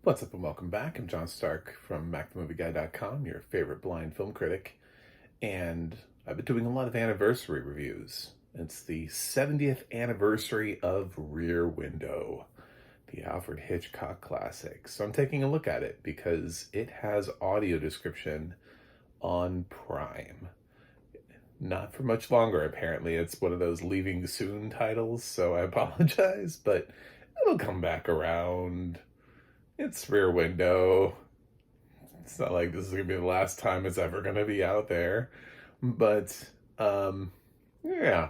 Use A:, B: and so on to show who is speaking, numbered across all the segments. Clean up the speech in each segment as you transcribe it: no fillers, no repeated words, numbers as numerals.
A: What's up and welcome back. I'm John Stark from MacTheMovieGuy.com, your favorite blind film critic, and I've been doing a lot of anniversary reviews. It's the 70th anniversary of Rear Window, the Alfred Hitchcock classic. So I'm taking a look at it because it has audio description on Prime. Not for much longer, apparently. It's one of those leaving soon titles, so I apologize, but it'll come back around. It's Rear Window. It's not like this is gonna be the last time it's ever gonna be out there. But yeah.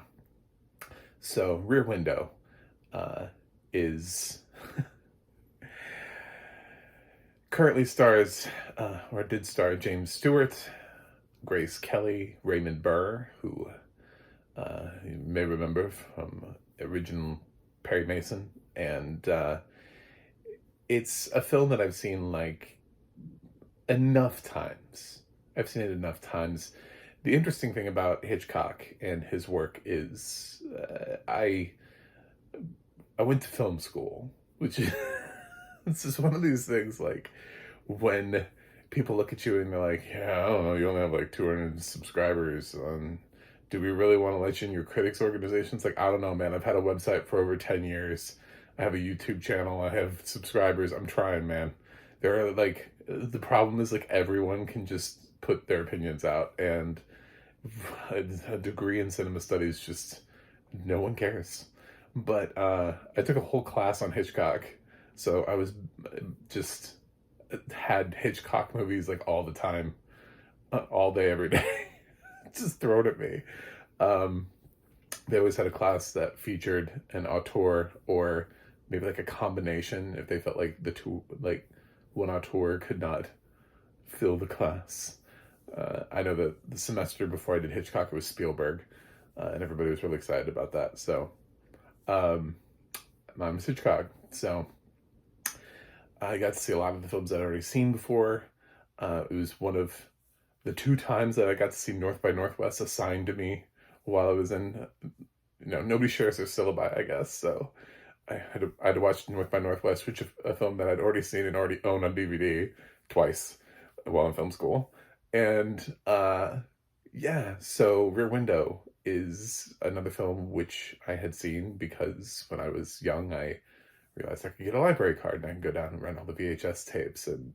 A: So Rear Window is currently stars or did star James Stewart, Grace Kelly, Raymond Burr, who you may remember from the original Perry Mason, and it's a film that I've seen like enough times. I've seen it enough times. The interesting thing about Hitchcock and his work is I went to film school, which is it's just one of these things like when people look at you and they're like, yeah, I don't know, you only have like 200 subscribers. Do we really want to let you in your critics organization? It's like, I don't know, man. I've had a website for over 10 years. I have a YouTube channel. I have subscribers. I'm trying, man. There are like, the problem is like everyone can just put their opinions out, and a degree in cinema studies just no one cares. But I took a whole class on Hitchcock, so I was just had Hitchcock movies like all the time, all day, every day, just thrown at me. Um, they always had a class that featured an auteur or maybe like a combination if they felt like the two, like one auteur could not fill the class. I know that the semester before I did Hitchcock, it was Spielberg, and everybody was really excited about that. So, I'm Hitchcock. So, I got to see a lot of the films I'd already seen before. It was one of the two times that I got to see North by Northwest assigned to me while I was in, nobody shares their syllabi, I guess. So I had to watch North by Northwest, which is a film that I'd already seen and already owned on DVD twice while in film school. And yeah, so Rear Window is another film which I had seen because when I was young, I realized I could get a library card and I could go down and rent all the VHS tapes, and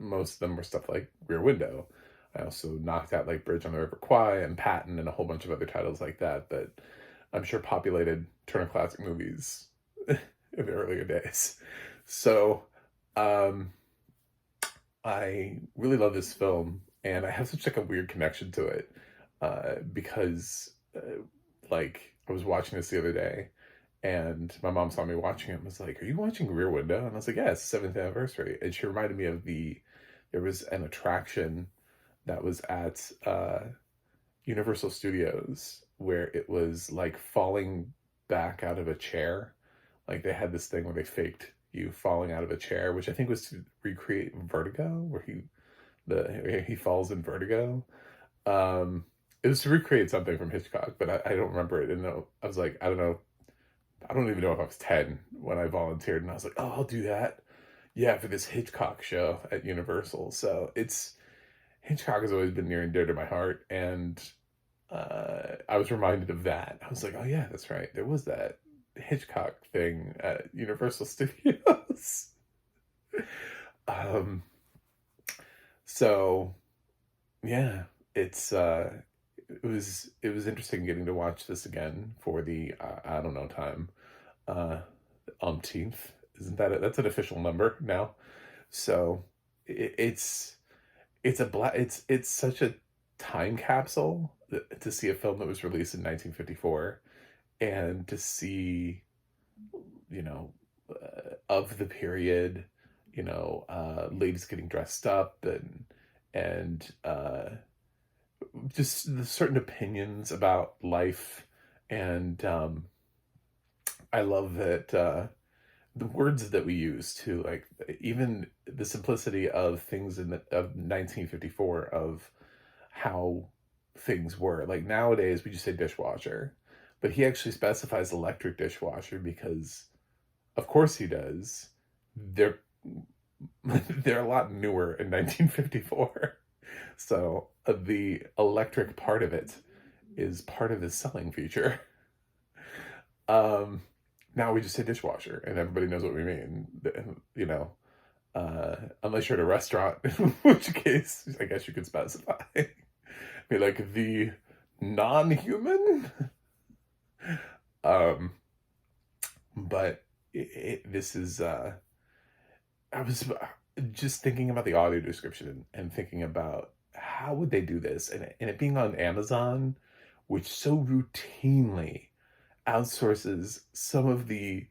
A: most of them were stuff like Rear Window. I also knocked out like Bridge on the River Kwai and Patton and a whole bunch of other titles like that I'm sure populated Turner Classic Movies in the earlier days. So I really love this film, and I have such like a weird connection to it because like I was watching this the other day, and my mom saw me watching it and was like, "Are you watching Rear Window?" And I was like, "Yeah, it's 7th anniversary." And she reminded me of there was an attraction that was at Universal Studios where it was like falling back out of a chair. Like they had this thing where they faked you falling out of a chair, which I think was to recreate Vertigo, where he falls in Vertigo. It was to recreate something from Hitchcock, but I don't remember it. And I was like, I don't know. I don't even know if I was 10 when I volunteered, and I was like, oh, I'll do that. Yeah, for this Hitchcock show at Universal. So Hitchcock has always been near and dear to my heart, and I was reminded of that. I was like, oh yeah, that's right. There was that Hitchcock thing at Universal Studios. um, so yeah, it was interesting getting to watch this again for the I don't know time, uh, umpteenth. Isn't that that's an official number now? So it's it's such a time capsule to see a film that was released in 1954 and to see, you know, of the period, ladies getting dressed up and just the certain opinions about life. And I love that the words that we use to, like, even the simplicity of things of 1954, of how things were. Like nowadays we just say dishwasher, but he actually specifies electric dishwasher because of course he does. There they're a lot newer in 1954. So the electric part of it is part of the selling feature. Um, Now we just say dishwasher, and everybody knows what we mean. You know, unless you're at a restaurant, in which case I guess you could specify. Be like the non-human. Um, but this is. I was just thinking about the audio description and thinking about how would they do this, and it being on Amazon, which so routinely outsources some of the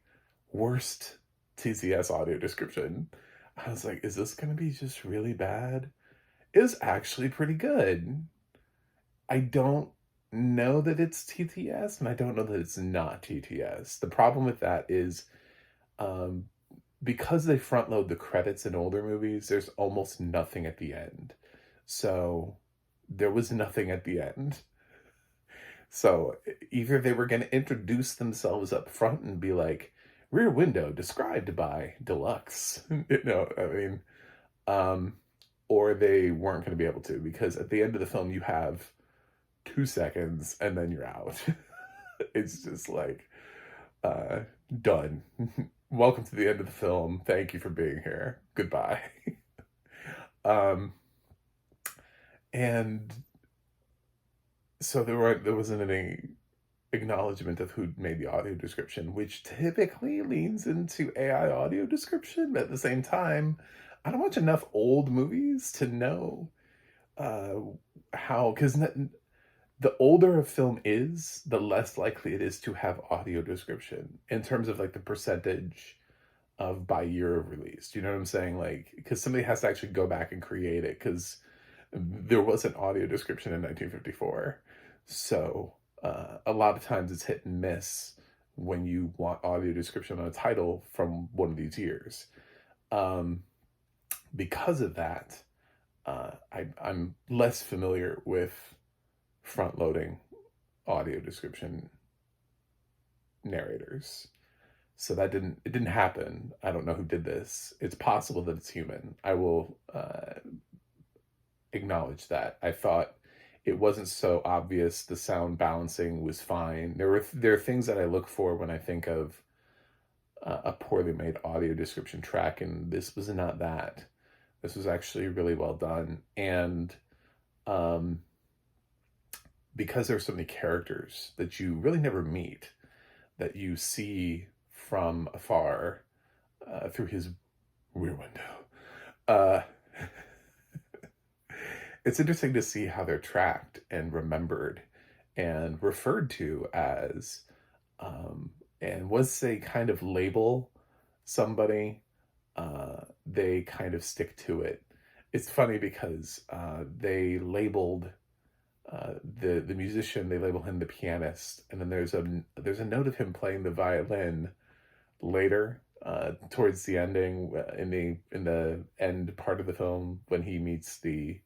A: worst TCS audio description. I was like, is this going to be just really bad? It was actually pretty good. I don't know that it's TTS, and I don't know that it's not TTS. The problem with that is um, because they front load the credits in older movies, there's almost nothing at the end. So there was nothing at the end. So either they were going to introduce themselves up front and be like, Rear Window described by Deluxe, I mean, um, or they weren't going to be able to, because at the end of the film you have 2 seconds and then you're out. It's just like, done. Welcome to the end of the film. Thank you for being here. Goodbye. um, and so there wasn't any acknowledgement of who made the audio description, which typically leans into AI audio description. But at the same time, I don't watch enough old movies to know how, because the older a film is, the less likely it is to have audio description in terms of like the percentage of by year of release. Do you know what I'm saying? Like, because somebody has to actually go back and create it, because there was an audio description in 1954. So a lot of times it's hit and miss when you want audio description on a title from one of these years. Because of that, I'm less familiar with front-loading audio description narrators. So it didn't happen. I don't know who did this. It's possible that it's human. I will acknowledge that. I thought it wasn't so obvious. The sound balancing was fine. There are things that I look for when I think of a poorly made audio description track, and this was not that. This was actually really well done. And because there's so many characters that you really never meet, that you see from afar through his rear window, it's interesting to see how they're tracked and remembered and referred to as, and once they kind of label somebody, they kind of stick to it. It's funny because they labeled the musician, they label him the pianist, and then there's a note of him playing the violin later, towards the ending, in the end part of the film, when he meets the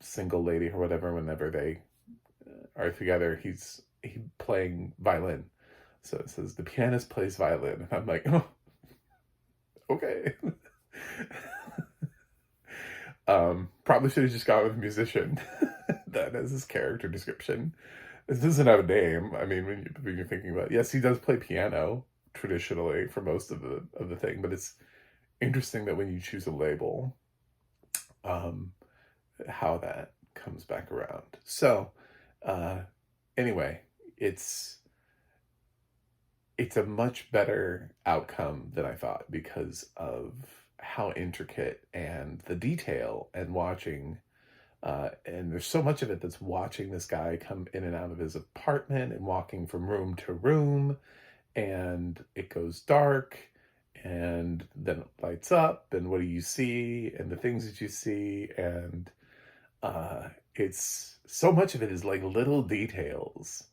A: single lady or whatever. Whenever they are together, he's playing violin. So it says the pianist plays violin, and I'm like, oh, okay. Probably should have just gone with musician. That as his character description. This doesn't have a name. I mean, when you're thinking about it, yes, he does play piano traditionally for most of the thing, but it's interesting that when you choose a label, how that comes back around. So, anyway, it's a much better outcome than I thought, because of how intricate and the detail, and watching, and there's so much of it that's watching this guy come in and out of his apartment and walking from room to room, and it goes dark and then it lights up, and what do you see, and the things that you see, and it's so much of it is like little details.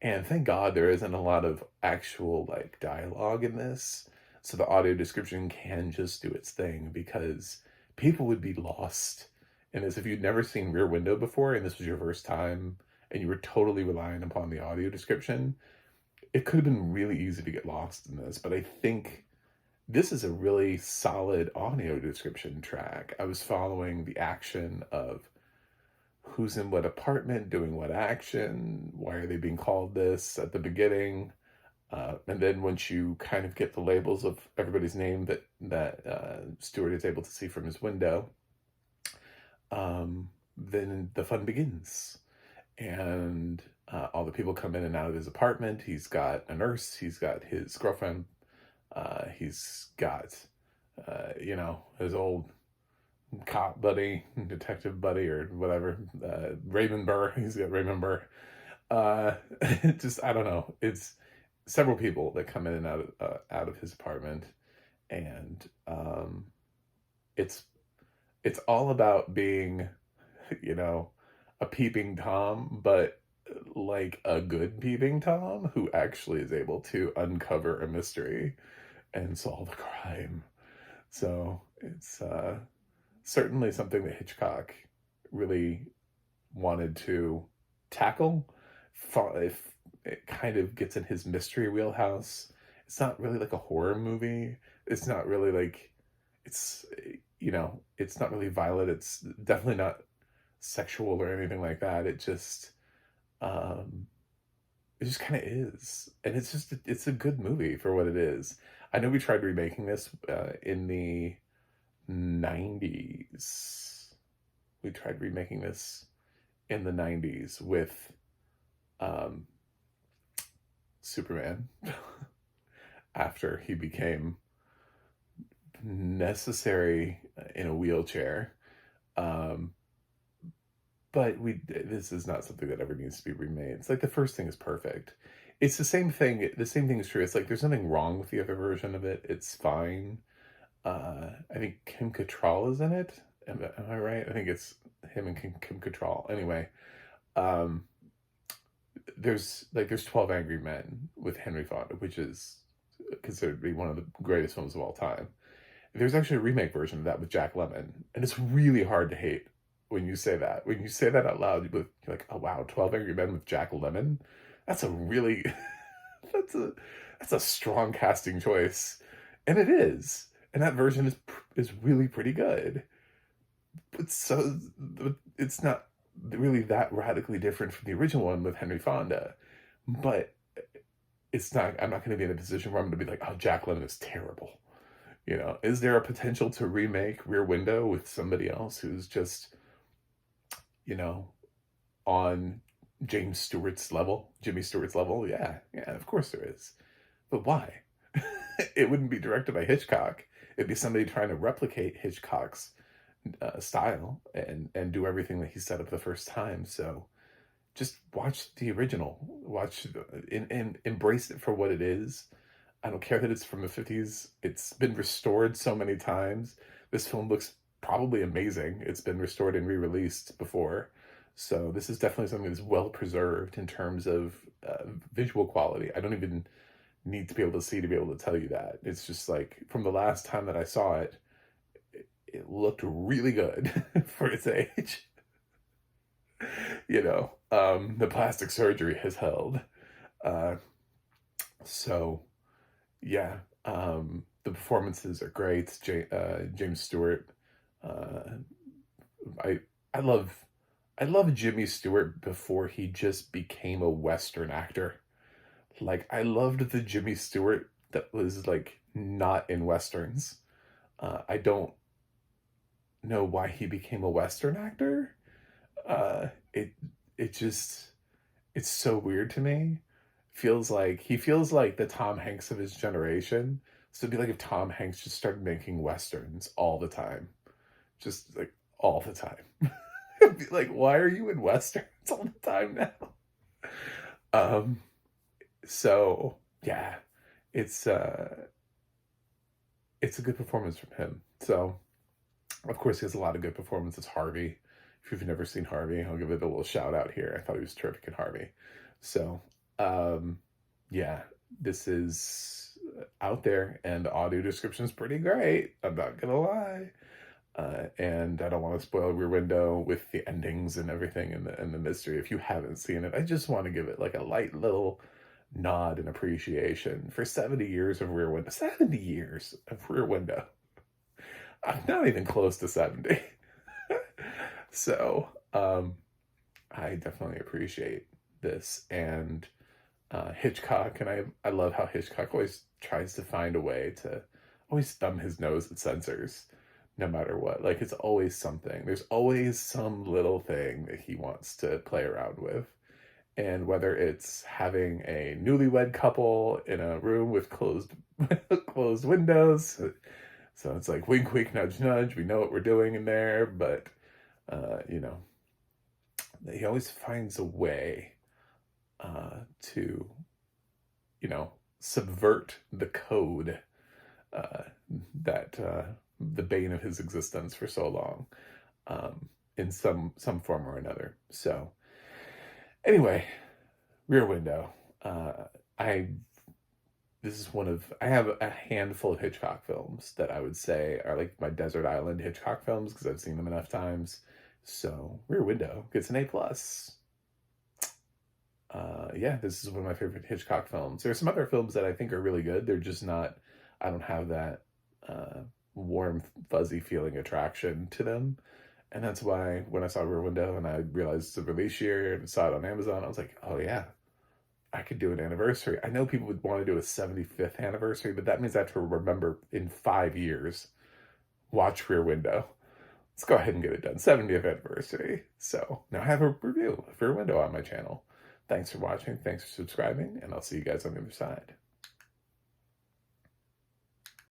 A: And thank God there isn't a lot of actual like dialogue in this, so the audio description can just do its thing, because people would be lost in this if you'd never seen Rear Window before and this was your first time and you were totally relying upon the audio description. It could have been really easy to get lost in this, but I think this is a really solid audio description track. I was following the action of who's in what apartment, doing what action, why are they being called this at the beginning. And then once you kind of get the labels of everybody's name that Stewart is able to see from his window, then the fun begins. And all the people come in and out of his apartment. He's got a nurse. He's got his girlfriend. He's got, his old cop buddy, detective buddy, or whatever. Raymond Burr. He's got Raymond Burr. Just, I don't know. It's several people that come in and out of his apartment, and it's all about being, you know, a peeping Tom, but like a good peeping Tom who actually is able to uncover a mystery and solve a crime. So it's certainly something that Hitchcock really wanted to tackle. If it kind of gets in his mystery wheelhouse. It's not really like a horror movie. It's not really like, it's, it's not really violent. It's definitely not sexual or anything like that. Um, it just kind of is. And it's a good movie for what it is. I know we tried remaking this in the 90s. We tried remaking this in the 90s with um, Superman after he became necessary in a wheelchair. Um, but this is not something that ever needs to be remade. It's like the first thing is perfect. It's the same thing. The same thing is true. It's like there's nothing wrong with the other version of it. It's fine. I think Kim Cattrall is in it. Am I right? I think it's him and Kim Cattrall. Anyway, um, there's 12 Angry Men with Henry Fonda, which is considered to be one of the greatest films of all time. There's actually a remake version of that with Jack Lemmon, and it's really hard to hate when you say that. When you say that out loud, you're like, "Oh wow, 12 Angry Men with Jack Lemmon." That's a really that's a strong casting choice, and it is. And that version is really pretty good. But so it's not really that radically different from the original one with Henry Fonda, but it's not. I'm not going to be in a position where I'm going to be like, "Oh, Jack Lemmon is terrible." Is there a potential to remake Rear Window with somebody else who's just, you know, on Jimmy Stewart's level? Yeah, of course there is. But why? It wouldn't be directed by Hitchcock. It'd be somebody trying to replicate Hitchcock's style and do everything that he set up the first time. So just watch the original. Watch and embrace it for what it is. I don't care that it's from the 50s. It's been restored so many times. This film looks probably amazing. It's been restored and re-released before. So this is definitely something that's well preserved in terms of visual quality. I don't even need to be able to see to be able to tell you that. It's just like from the last time that I saw it, it looked really good for its age. The plastic surgery has held. Uh, so yeah, the performances are great. James Stewart. Uh, I I love Jimmy Stewart before he just became a Western actor. Like I loved the Jimmy Stewart that was like not in Westerns. I don't know why he became a Western actor. Uh, it it just it's so weird to me. He feels like the Tom Hanks of his generation. So it'd be like if Tom Hanks just started making Westerns all the time. Just like all the time. It'd be like, why are you in Westerns all the time now? Um, so yeah, it's it's a good performance from him. So of course he has a lot of good performances. Harvey. If you've never seen Harvey, I'll give it a little shout out here. I thought he was terrific in Harvey. So um, yeah, this is out there, and the audio description is pretty great. I'm not gonna lie. And I don't want to spoil Rear Window with the endings and everything and the mystery. If you haven't seen it, I just want to give it like a light little nod and appreciation for 70 years of Rear Window. 70 years of Rear Window. I'm not even close to 70. So, I definitely appreciate this. And Hitchcock, and I love how Hitchcock always tries to find a way to always thumb his nose at censors, no matter what. Like, it's always something. There's always some little thing that he wants to play around with. And whether it's having a newlywed couple in a room with closed closed windows, so it's like wink, wink, nudge, nudge. We know what we're doing in there, but you know, he always finds a way to, you know, subvert the code that the bane of his existence for so long, in some form or another. So anyway, Rear Window. I This is I have a handful of Hitchcock films that I would say are like my desert island Hitchcock films because I've seen them enough times. So Rear Window gets an A+. Yeah, this is one of my favorite Hitchcock films. There are some other films that I think are really good. They're just not, I don't have that warm, fuzzy feeling attraction to them. And that's why when I saw Rear Window and I realized the release year and saw it on Amazon, I was like, oh yeah, I could do an anniversary. I know people would want to do a 75th anniversary, but that means I have to remember in 5 years, watch Rear Window. Let's go ahead and get it done. 70th anniversary. So now I have a review of Rear Window on my channel. Thanks for watching. Thanks for subscribing. And I'll see you guys on the other side.